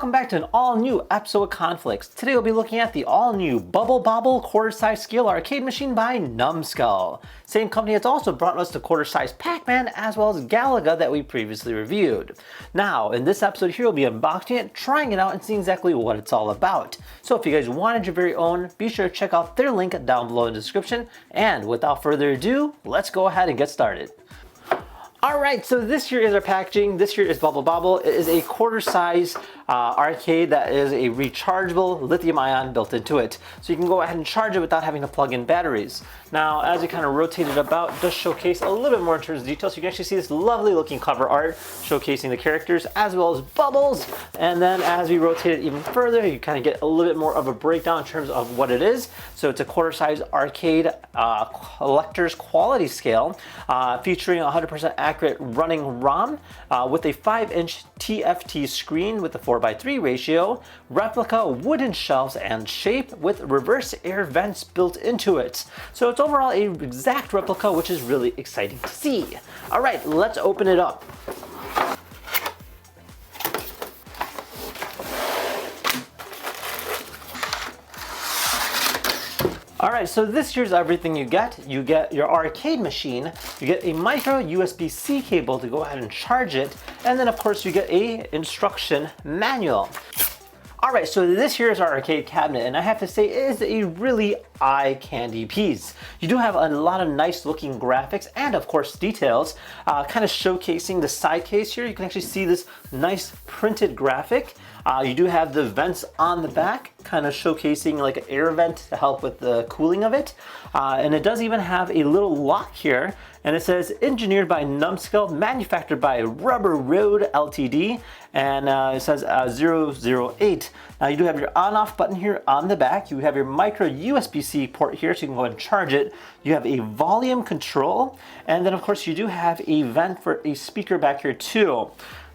welcome back to an all-new episode of Conflicts. Today we'll be looking at the all-new Bubble Bobble quarter-size scale arcade machine by Numskull. Same company that's also brought us the quarter-size Pac-Man as well as Galaga that we previously reviewed. Now, in this episode here, we'll be unboxing it, trying it out, and seeing exactly what it's all about. So if you guys wanted your very own, be sure to check out their link down below in the description. And without further ado, let's go ahead and get started. Alright, so this here is our packaging. This here is Bubble Bobble. It is a quarter-size arcade that is a rechargeable lithium ion built into it. So you can go ahead and charge it without having to plug in batteries. Now, as you kind of rotate it about, it does showcase a little bit more in terms of detail. So you can actually see this lovely looking cover art showcasing the characters as well as bubbles. And then as we rotate it even further, you kind of get a little bit more of a breakdown in terms of what it is. So it's a quarter-size arcade collector's quality scale featuring 100% accurate running ROM with a 5-inch TFT screen with a 4:3 ratio, replica wooden shelves and shape with reverse air vents built into it. So it's overall a exact replica, which is really exciting to see. All right, let's open it up. Alright, so this here's everything you get. You get your arcade machine, you get a micro USB-C cable to go ahead and charge it, and then of course you get a instruction manual. Alright, so this here is our arcade cabinet, and I have to say it is a really eye candy piece. You do have a lot of nice looking graphics and of course details, kind of showcasing the side case here. You can actually see this nice printed graphic. You do have the vents on the back, kind of showcasing like an air vent to help with the cooling of it. And it does even have a little lock here, and it says engineered by Numskull, manufactured by Rubber Road Ltd. And it says 008. Now you do have your on-off button here on the back. You have your micro USB-C port here, so you can go ahead and charge it. You have a volume control, and then of course you do have a vent for a speaker back here too.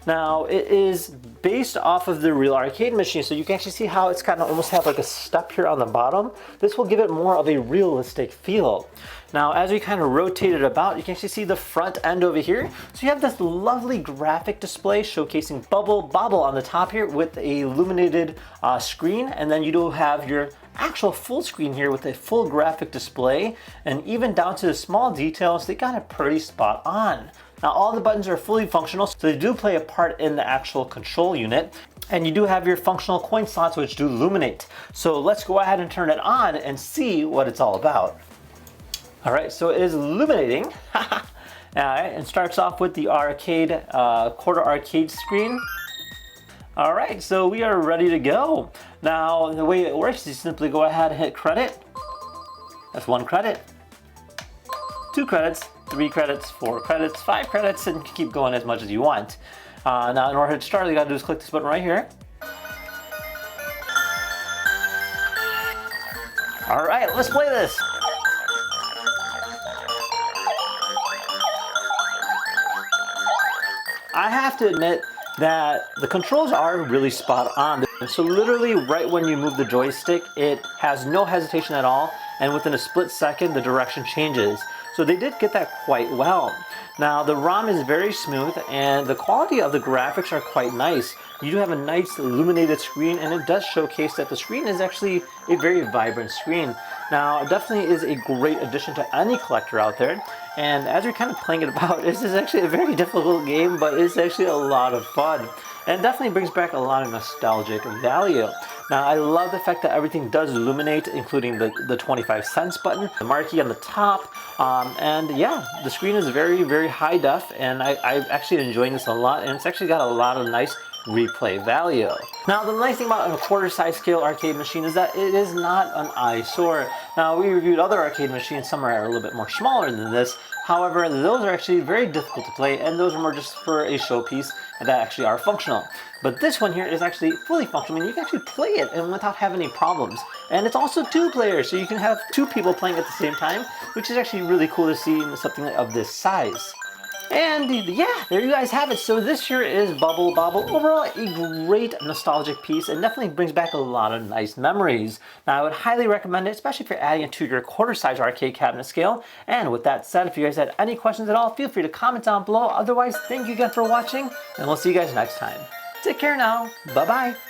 Now, it is based off of the real arcade machine, so you can actually see how it's kind of almost have like a step here on the bottom. This will give it more of a realistic feel. Now, as we kind of rotate it about, you can actually see the front end over here. So you have this lovely graphic display showcasing Bubble Bobble on the top here with a illuminated screen, and then you do have your actual full screen here with a full graphic display, and even down to the small details, they got it pretty spot on. Now all the buttons are fully functional, so they do play a part in the actual control unit, and you do have your functional coin slots which do illuminate. So let's go ahead and turn it on and see what it's all about. Alright, so it is illuminating. Alright, and starts off with the arcade, quarter arcade screen. Alright, so we are ready to go. Now the way it works is you simply go ahead and hit credit. That's 1 credit. 2 credits, 3 credits, 4 credits, 5 credits, and keep going as much as you want. Now in order to start, all you gotta do is click this button right here. Alright, let's play this. I have to admit that the controls are really spot on. So literally right when you move the joystick, it has no hesitation at all, and within a split second the direction changes. So they did get that quite well. Now the ROM is very smooth and the quality of the graphics are quite nice. You do have a nice illuminated screen, and it does showcase that the screen is actually a very vibrant screen. Now it definitely is a great addition to any collector out there. And as you're kind of playing it about, this is actually a very difficult game, but it's actually a lot of fun. And it definitely brings back a lot of nostalgic value. Now I love the fact that everything does illuminate, including the 25 cents button, the marquee on the top, and yeah, the screen is very, very high def, and I'm actually enjoying this a lot, and it's actually got a lot of nice replay value. Now the nice thing about a quarter-size scale arcade machine is that it is not an eyesore. Now we reviewed other arcade machines, some are a little bit more smaller than this. However, those are actually very difficult to play, and those are more just for a showpiece that actually are functional. But this one here is actually fully functional, and you can actually play it and without having any problems. And it's also 2 players, so you can have 2 people playing at the same time, which is actually really cool to see in something of this size. And yeah, there you guys have it. So this here is Bubble Bobble. Overall, a great nostalgic piece, and definitely brings back a lot of nice memories. Now, I would highly recommend it, especially if you're adding it to your quarter-size arcade cabinet scale. And with that said, if you guys had any questions at all, feel free to comment down below. Otherwise, thank you again for watching, and we'll see you guys next time. Take care now. Bye-bye.